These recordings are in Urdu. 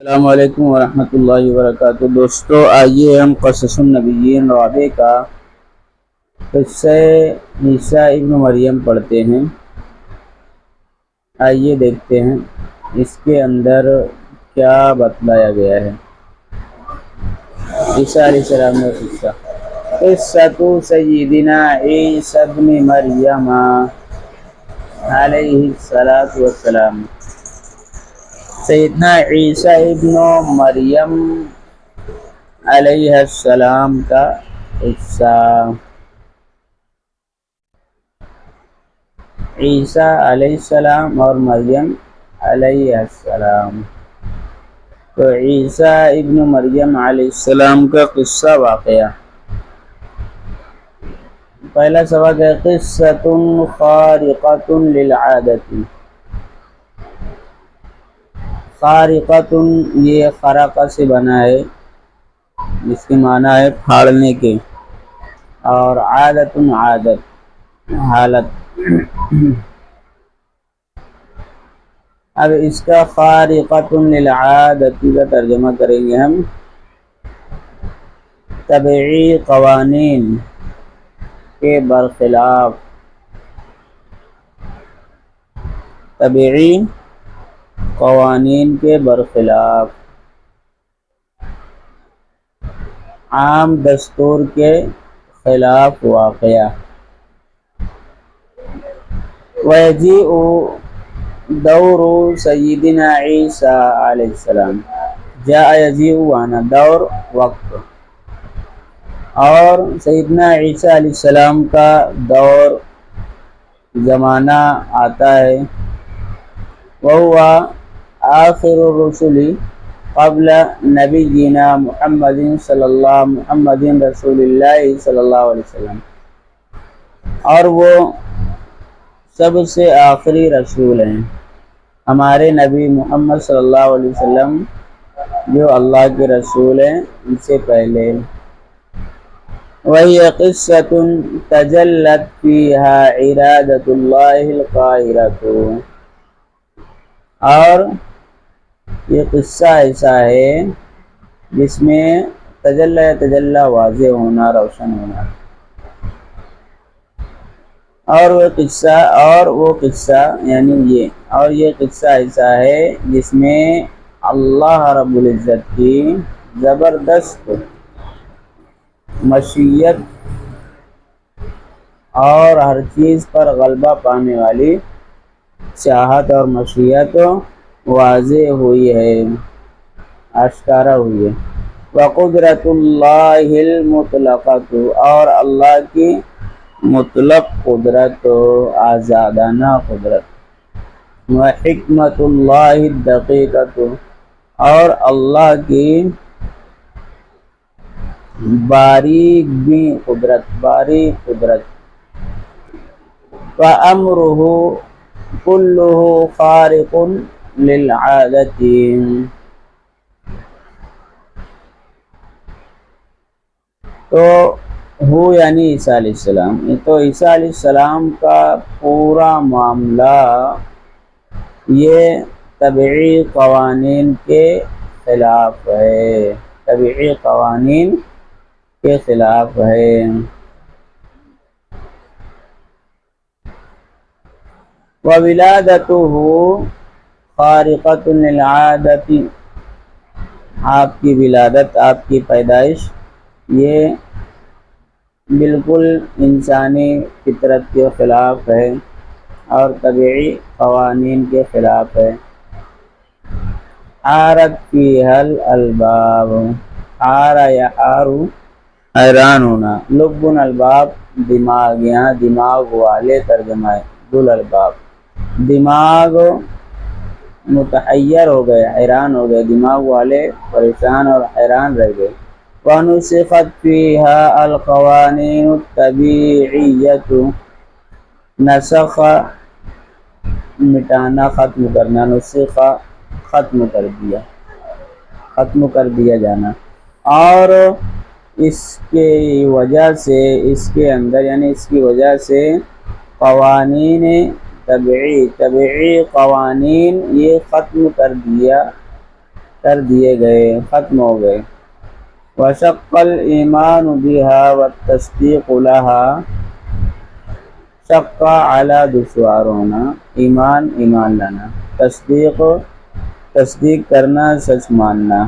السلام علیکم ورحمۃ اللہ وبرکاتہ۔ دوستو، آئیے ہم قصص النبیین رابع کا قصہ عیسیٰ ابن مریم پڑھتے ہیں۔ آئیے دیکھتے ہیں اس کے اندر کیا بتلایا گیا ہے۔ عیسیٰ علیہ السلام کا قصہ۔ قصۃ سیدنا عیسیٰ ابن مریم علیہ السلام۔ سیدنا عیسیٰ ابن مریم علیہ السلام کا قصہ۔ عیسیٰ علیہ السلام اور مریم علیہ السلام۔ تو عیسیٰ ابن مریم علیہ السلام کا قصہ واقعہ۔ پہلا سبق ہے قصۃ خارقۃ للعادۃ۔ خارقۃ یہ خرقہ سے بنا ہے، جس کے معنی ہے پھاڑنے کے، اور عادت عادت حالت۔ اب اس کا خارقۃ للعادۃ کا ترجمہ کریں گے ہم طبعی قوانین کے برخلاف۔ طبعی قوانین کے برخلاف، عام دستور کے خلاف واقعہ۔ وَيَجِيءُ دور سیدنا عیسیٰ علیہ السلام۔ جاء یجیء وانا دور وقت، اور سیدنا عیسیٰ علیہ السلام کا دور زمانہ آتا ہے۔ وَهُوَ آخر الرسل قبل نبینا محمد رسول اللہ صلی اللہ علیہ وسلم، اور وہ سب سے آخری رسول ہیں، ہمارے نبی محمد صلی اللہ علیہ وسلم جو اللہ کے رسول ہیں ان سے پہلے۔ وَهِيَ قِصَّةٌ تَجَلَّتْ فِيهَا عِرَادَةُ اللَّهِ الْقَاهِرَةُ۔ اور یہ قصہ ایسا ہے جس میں تجلی واضح ہونا، روشن ہونا، اور وہ قصہ یعنی یہ قصہ ایسا ہے جس میں اللہ رب العزت کی زبردست مشیت اور ہر چیز پر غلبہ پانے والی چاہت اور مشیت واضح ہوئی ہے، آشکارا ہوئی ہے۔ وقدرت اللہ المطلقۃ، اور اللہ کی مطلق قدرت، آزادانہ قدرت۔ وحکمت اللہ الدقیقۃ، اور اللہ کی باریک بھی قدرت، باریک قدرت۔ فَأَمْرُهُ كُلُّهُ خَارِقٌ لِلْعَادَةِ۔ تو ہو یعنی عیسیٰ علیہ السلام، تو عیسیٰ علیہ السلام کا پورا معاملہ یہ طبعی قوانین کے خلاف ہے، طبعی قوانین کے خلاف ہے۔ وَوِلَادَتُهُ خَارِقَةٌ لِلْعَادَةِ، آپ کی ولادت، آپ کی پیدائش یہ بالکل انسانی فطرت کے خلاف ہے اور طبعی قوانین کے خلاف ہے۔ حارت فیہا الالباب، حار یحار حیران ہونا، لب الباب دماغ، یہاں دماغ والے ترجمہ ہے، ذو الباب دماغ متحیر ہو گئے، حیران ہو گئے، دماغ والے پریشان اور حیران رہ گئے۔ وَنُسِخَتْ فِيهَا الْقَوَانِينُ الطَّبِيعِيَّةُ، نسخ مٹانا، ختم کرنا، نسخ ختم کر دیا جانا، اور اس کے وجہ سے، اس کے اندر یعنی اس کی وجہ سے قوانین طبعی قوانین یہ ختم کر دیا کر دیے گئے، ختم ہو گئے۔ وشق الایمان بها والتصدیق لها، شق اعلیٰ دشوار ہونا، ایمان لانا، تصدیق کرنا، سچ ماننا،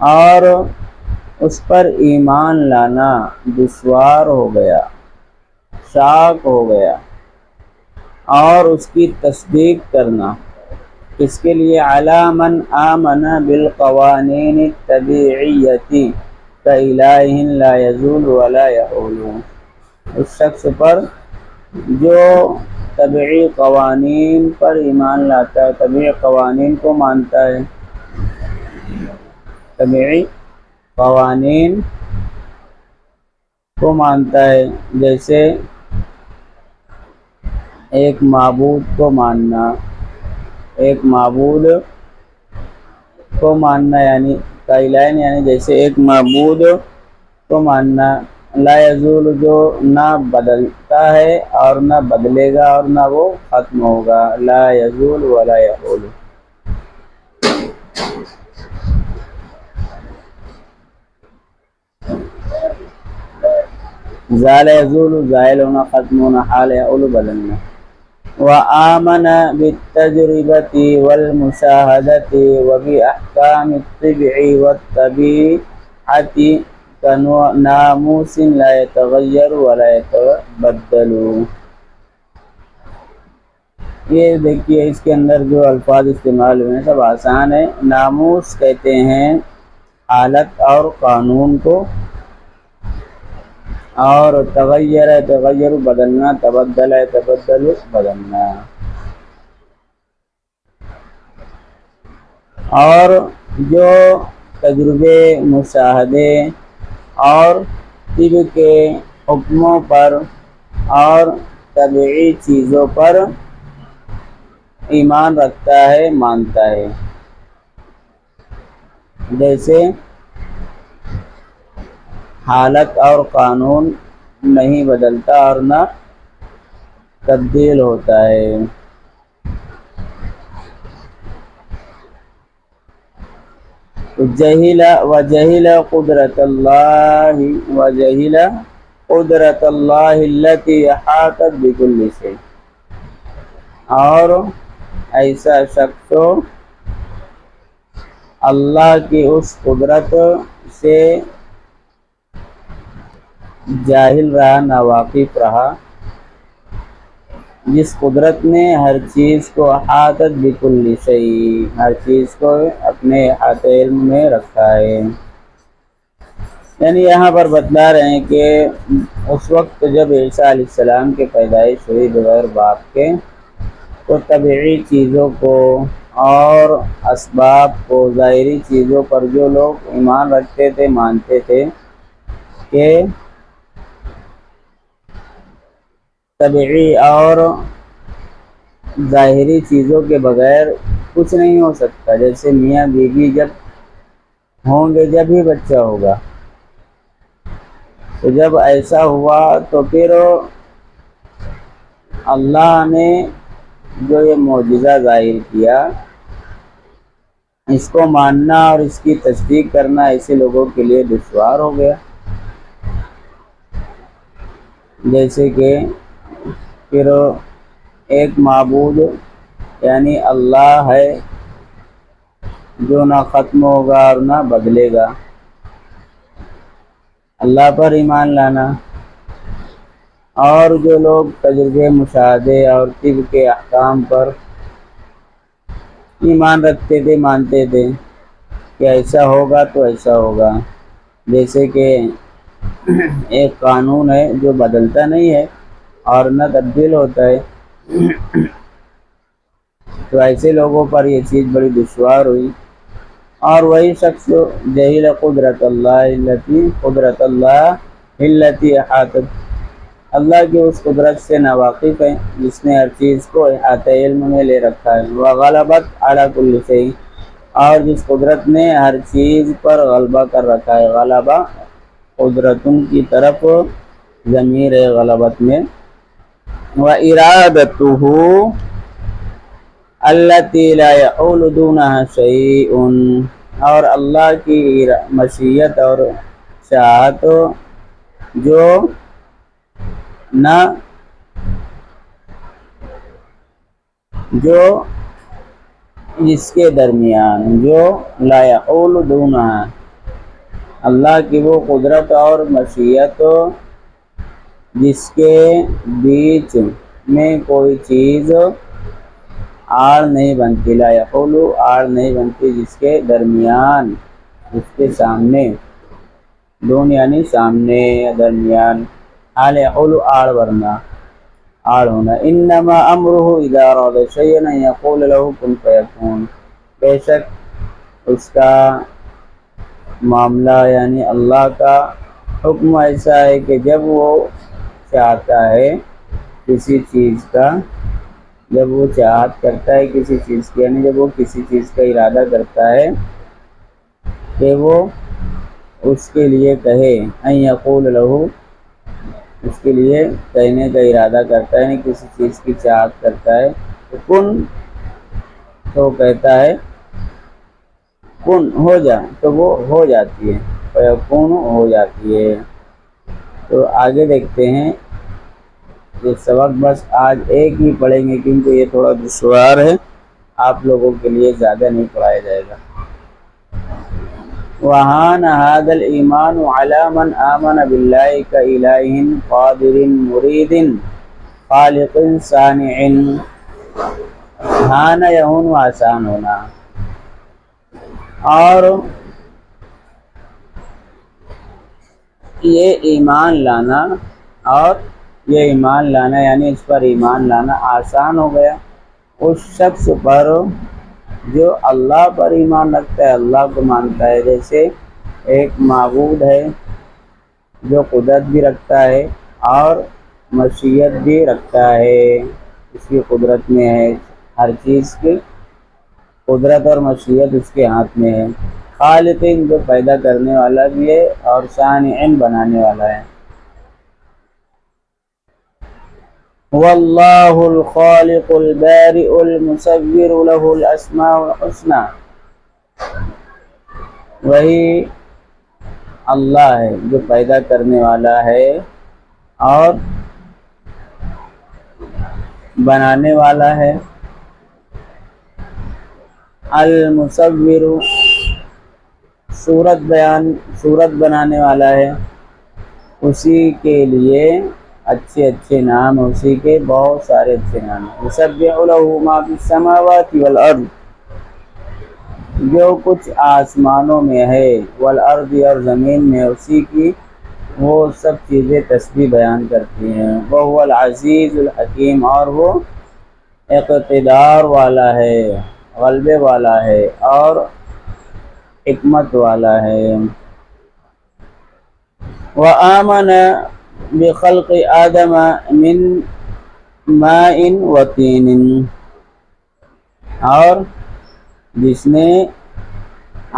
اور اس پر ایمان لانا دشوار ہو گیا، شاق ہو گیا، اور اس کی تصدیق کرنا اس کے لیے علی من آمن بالقوانین الطبیعیۃ کإلہ لا یزول ولا یحول، اس شخص پر جو طبعی قوانین پر ایمان لاتا ہے، طبعی قوانین کو مانتا ہے، طبعی قوانین کو مانتا ہے، جیسے ایک معبود کو ماننا، ایک معبود کو ماننا یعنی قائلین، یعنی جیسے ایک معبود کو ماننا، لا یزول جو نہ بدلتا ہے اور نہ بدلے گا اور نہ وہ ختم ہوگا، لا یزول ولا یحول۔ زال یزول زائل ہونا، ختم ہونا، حال یحول بدلنا۔ وآمن بالتجربة والمشاهدة وبأحكام الطبع والطبيعة كناموس لا يتغير ولا يتبدل۔ یہ دیکھیے اس کے اندر جو الفاظ استعمال ہوئے ہیں سب آسان ہے۔ ناموس کہتے ہیں حالت اور قانون کو، اور تغیر ہے تغیر بدلنا، تبدل ہے تبدل بدلنا، اور جو تجربے، مشاہدے اور طب کے حکموں پر اور طبعی چیزوں پر ایمان رکھتا ہے، مانتا ہے، جیسے حالت اور قانون نہیں بدلتا اور نہ تبدیل ہوتا ہے۔ وجہل قدرت اللہ التي احاطت بكل شيء، اور ایسا شخص اللہ کی اس قدرت سے جاہل رہا، ناواقف رہا، جس قدرت نے ہر چیز کو احاطت بکل شیء، ہر چیز کو اپنے احاطہ علم میں رکھا ہے۔ یعنی یہاں پر بتلا رہے ہیں کہ اس وقت جب عیسیٰ علیہ السلام کی پیدائش ہوئی بغیر باپ کے، تو طبعی چیزوں کو اور اسباب کو، ظاہری چیزوں پر جو لوگ ایمان رکھتے تھے، مانتے تھے کہ طبعی اور ظاہری چیزوں کے بغیر کچھ نہیں ہو سکتا، جیسے میاں بیوی جب ہوں گے جب ہی بچہ ہوگا، تو جب ایسا ہوا تو پھر اللہ نے جو یہ معجزہ ظاہر کیا، اس کو ماننا اور اس کی تصدیق کرنا ایسے لوگوں کے لیے دشوار ہو گیا، جیسے کہ پھر ایک معبود یعنی اللہ ہے جو نہ ختم ہوگا اور نہ بدلے گا، اللہ پر ایمان لانا، اور جو لوگ تجربے، مشاہدے اور طب کے احکام پر ایمان رکھتے تھے، مانتے تھے کہ ایسا ہوگا تو ایسا ہوگا، جیسے کہ ایک قانون ہے جو بدلتا نہیں ہے اور نہ تبدیل ہوتا ہے، تو ایسے لوگوں پر یہ چیز بڑی دشوار ہوئی۔ اور وہی شخص جہل قدرت اللہ التي احاطت، اللہ کی اس قدرت سے ناواقف ہے جس نے ہر چیز کو احاطہ علم میں لے رکھا ہے، وغلبت على كل شيء، اور جس قدرت نے ہر چیز پر غلبہ کر رکھا ہے، غلبہ قدرتوں کی طرف ضمیر ہے غلبت میں، وإرادته، التی لا یحول دونها شیء، اور اللہ کی مشیت اور چاہت جو نہ جو جس کے درمیان، جو لا یحول دونها، اللہ کی وہ قدرت اور مشیت جس کے بیچ میں کوئی چیز آڑ نہیں بنتی، لا یحول آڑ نہیں بنتی، جس کے درمیان، اس کے سامنے، دون یعنی سامنے یا درمیان، حال یحول آڑ ورنا، آڑ ہونا۔ انما امرہ اذا اراد شیئا ان یقول له کن فیکون، بے شک اس کا معاملہ یعنی اللہ کا حکم ایسا ہے کہ جب وہ چاہتا ہے کسی چیز کا، جب وہ چاہت کرتا ہے کسی چیز کی، یعنی جب وہ کسی چیز کا ارادہ کرتا ہے کہ وہ اس کے لیے کہے، ان یقول له، اس کے لیے کہنے کا ارادہ کرتا ہے، یعنی کسی چیز کی چاہت کرتا ہے تو کن، تو کہتا ہے کن ہو جا، تو وہ ہو جاتی ہے، فیکون ہو جاتی ہے۔ تو آگے دیکھتے ہیں یہ سبق، بس آج ایک ہی پڑھیں گے کیونکہ یہ تھوڑا دشوار ہے، آپ لوگوں کے لیے زیادہ نہیں پڑھایا جائے گا۔ وَهَانَ هَذَا الْإِيمَانُ عَلَى مَنْ آمَنَ بِاللَّهِ كَإِلَٰهٍ قَادِرٍ مُرِيدٍ خَالِقٍ صَانِعٍ، ہان یہون آسان ہونا، اور یہ ایمان لانا، اور یہ ایمان لانا یعنی اس پر ایمان لانا آسان ہو گیا اس شخص پر جو اللہ پر ایمان رکھتا ہے، اللہ کو مانتا ہے، جیسے ایک معبود ہے جو قدرت بھی رکھتا ہے اور مشیت بھی رکھتا ہے، اس کی قدرت میں ہے، ہر چیز کی قدرت اور مشیت اس کے ہاتھ میں ہے، خالق جو پیدا کرنے والا بھی ہے اور صانع بنانے والا ہے۔ واللہ الخالق البارئ المصور له الاسماء الحسنى، وہی اللہ ہے جو پیدا کرنے والا ہے اور بنانے والا ہے، المصور صورت بنانے والا ہے، اسی کے لیے اچھے اچھے نام، اسی کے بہت سارے اچھے نام ہیں۔ یسبح له ما فی السماوات والارض، جو کچھ آسمانوں میں ہے، والارض اور زمین میں اسی کی وہ سب چیزیں تسبیح بیان کرتی ہیں۔ وہو العزیز الحکیم، اور وہ اقتدار والا ہے، غلبے والا ہے اور حکمت والا ہے۔ وآمن بخلق آدم من ماء وطین، اور جس نے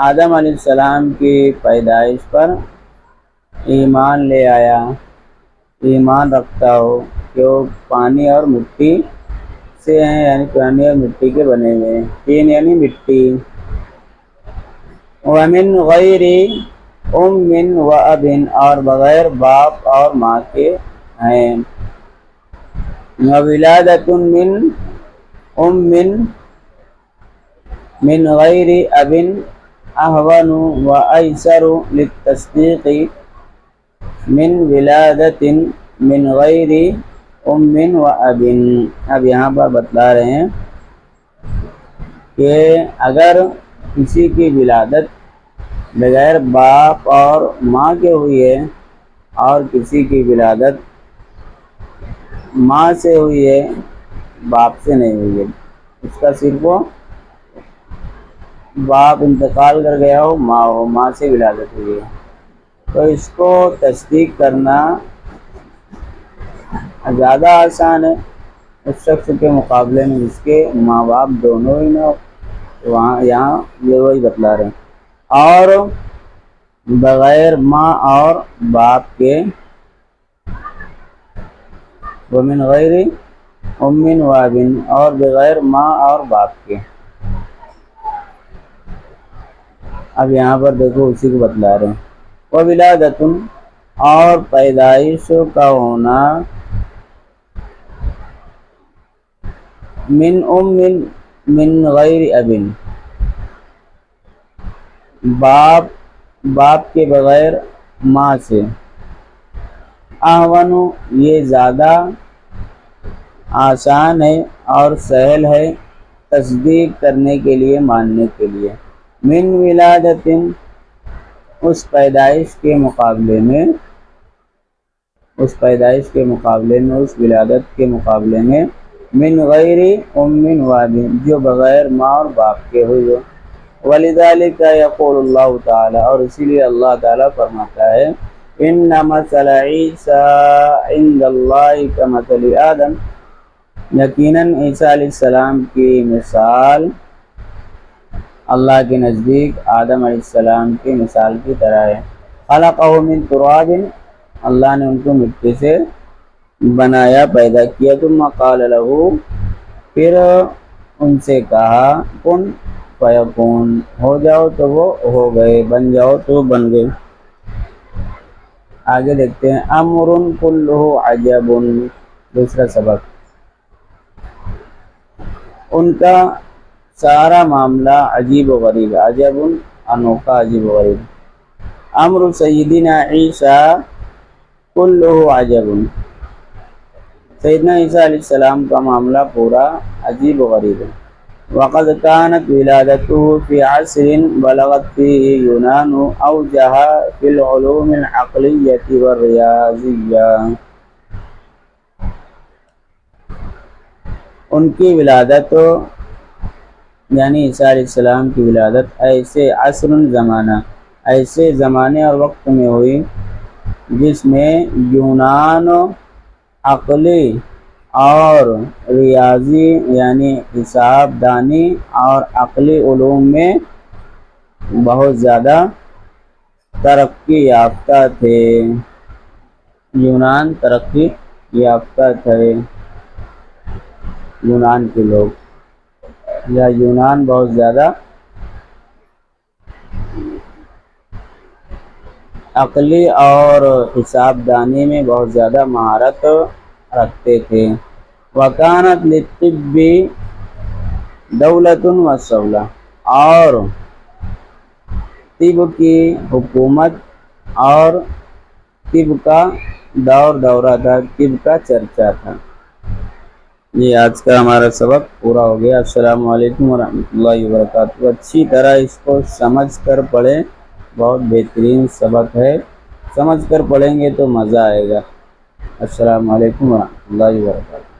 آدم علیہ السلام کی پیدائش پر ایمان لے آیا، ایمان رکھتا ہو کہ وہ پانی اور مٹی سے ہیں، یعنی پانی اور مٹی کے بنے ہوئے ہیں، تین یعنی مٹی، ومن غیر ام و اب، اور بغیر باپ اور ماں کے ہیں، وولادۃ من ام من غیر اب اہون و ایسر للتصدیق من ولادۃ من غیر ام و اب۔ اب یہاں پر بتلا رہے ہیں کہ اگر کسی کی ولادت بغیر باپ اور ماں کے ہوئی ہے اور کسی کی ولادت ماں سے ہوئی ہے، باپ سے نہیں ہوئی ہے، اس کا صرف باپ انتقال کر گیا ہو، ماں سے ولادت ہوئی ہے، تو اس کو تصدیق کرنا زیادہ آسان ہے اس شخص کے مقابلے میں جس کے ماں باپ دونوں ہی نہ ہو، وہاں یہاں یہ وہی بتلا رہے ہیں، اور بغیر ماں اور باپ کے، ومن غیر امن و ابن اور بغیر ماں اور باپ کے۔ اب یہاں پر دیکھو اسی کو بتلا رہے ہیں۔ وولادۃ اور پیدائش کا ہونا، من ام من غیر ابن باپ کے بغیر ماں سے، احون یہ زیادہ آسان ہے اور سہل ہے تصدیق کرنے کے لیے، ماننے کے لیے، من ولادت اس پیدائش کے مقابلے میں، اس ولادت کے مقابلے میں، من غیر ام و ابن جو بغیر ماں اور باپ کے ہوئے۔ ولذالک یقول اللہ تعالی اور اسی لیے اللہ تعالیٰ فرماتا ہے، ان مثل عیسیٰ عند اللہ کمثل آدم، یقیناً عیسیٰ علیہ السلام کی مثال اللہ کے نزدیک آدم علیہ السلام کی مثال کی طرح ہے۔ خلقہ من تراب، اللہ نے ان کو مٹی سے بنایا، پیدا کیا، ثم قال له پھر ان سے کہا، کن فیکون ہو جاؤ تو وہ ہو گئے، بن جاؤ تو بن گئے۔ آگے دیکھتے ہیں، امر کلہ عجب، دوسرا سبق، ان کا سارا معاملہ عجیب و غریب، عجب انوکھا، عجیب و غریب۔ امر سیدنا عیسیٰ کلہ عجب، سیدنا عیسیٰ علیہ السلام کا معاملہ پورا عجیب و غریب ہے۔ وقد كانت ولادته في عصر بلغت فيه يونان اوجها في العلوم العقلية والرياضية، ان کی ولادت یعنی عیسیٰ علیہ السلام کی ولادت ایسے عصر زمانہ، ایسے زمانے اور وقت میں ہوئی جس میں یونان عقلی اور ریاضی یعنی حساب دانی اور عقلی علوم میں بہت زیادہ ترقی یافتہ تھے، یونان ترقی یافتہ تھے، یونان کے لوگ یا یونان بہت زیادہ عقلی اور حساب دانی میں بہت زیادہ مہارت رکھتے تھے۔ وکانت للطب دولۃ وصولہ، اور طب کی حکومت اور طب کا دورہ تھا، طب کا چرچا تھا۔ یہ آج کا ہمارا سبق پورا ہو گیا۔ السلام علیکم ورحمۃ اللہ وبرکاتہ۔ اچھی طرح اس کو سمجھ کر پڑھیں، بہت بہترین سبق ہے، سمجھ کر پڑھیں گے تو مزہ آئے گا۔ السلام علیکم ورحمۃ اللہ وبرکاتہ۔